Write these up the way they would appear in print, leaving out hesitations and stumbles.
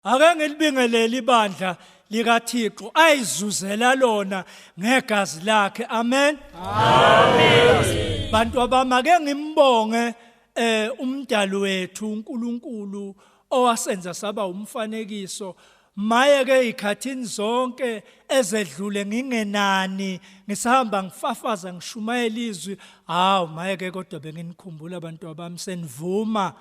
ake ngilibingelele ibandla likaThixo ayizuzela lona ngegazi lakhe. Amen. Amen. Bantu abami ake ngimbonge umdali wethu uNkulunkulu owasenza saba umfanekiso. Maye ke ikhathini zonke ezedlule ngingenani ngisahamba ngifafaza ngishumayela izwi maye ke kodwa benginikhumbula abantu abami senivuma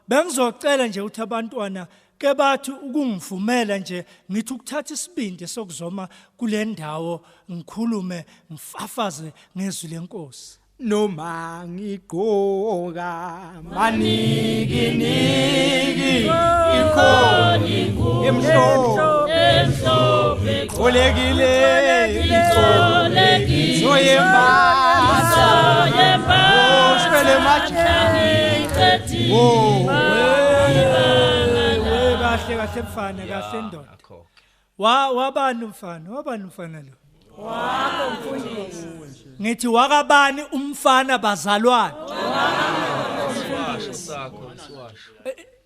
bengizocela nje ukuthi abantwana ke bathi ukungivumela nje ngithi ukuthatha isibindi sokuzoma kule ndawo ngikhulume ngifafaze ngezwi lenkosi. Noma ngigqoka manikiniki ikhoni emhlophe kolekile soyemba kahle mfana kahle ndoda. Wabani umfana lo? Wabo mfundisi. Ngithi wakabani umfana bazalwane?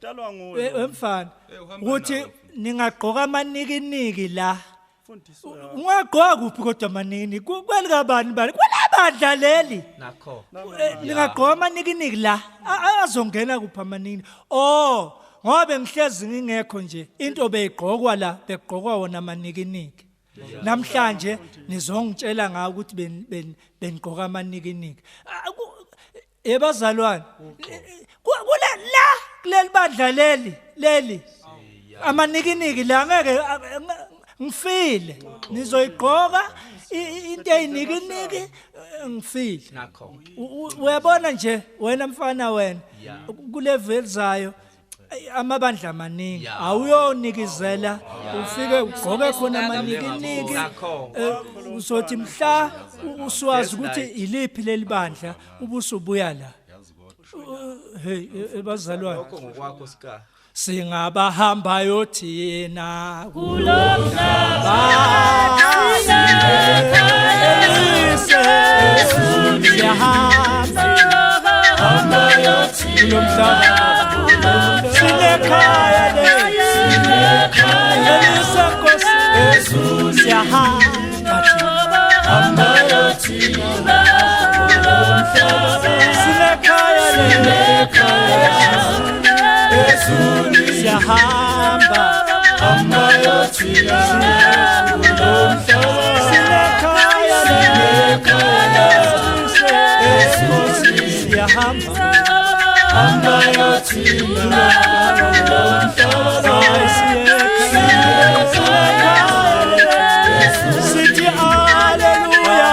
Dalwa nguwe. Mfana ukuthi ningagqoka amanikiniki la. Ungagqoka kuphi kodwa amanini? KwelikaBani bani? Kwelabandla leli. Nakho. Ningagqoka amanikiniki la. Azongena kuphi amanini? Ngobe ngihlezi ngingekho nje into beyigqokwa la begqokwa wona amanikiniki. Namhlanje nizongitshela ngawo ukuthi benigqoka amanikiniki. Ebazalwane kule la kuleli bandla leli amanikiniki la ngeke ngifile nizoyigqoka into eyinikiniki ngifile. Nakho. Uyabona nje wena mfana wena kulevel zayo amabandla amaningi awuyonikizela ufike ugqoke khona amanikiniki uzothi mhla uswazi ukuthi iliphi leli bandla ubusubuya la. Hey ebazalwane Lokho ngokwakho sika. Singabahambayo thina Kulomhlaba sinekhaya lesenkosi siyahamba sinekhaya siyahamba sithi haleluya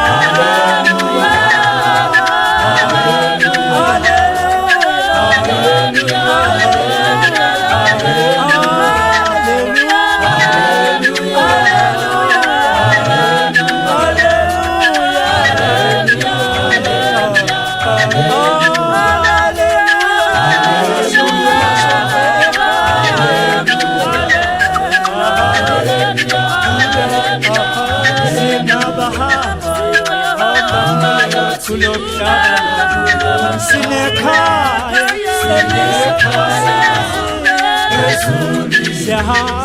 Kulomhlaba sinekhaya siyahamba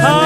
Hamba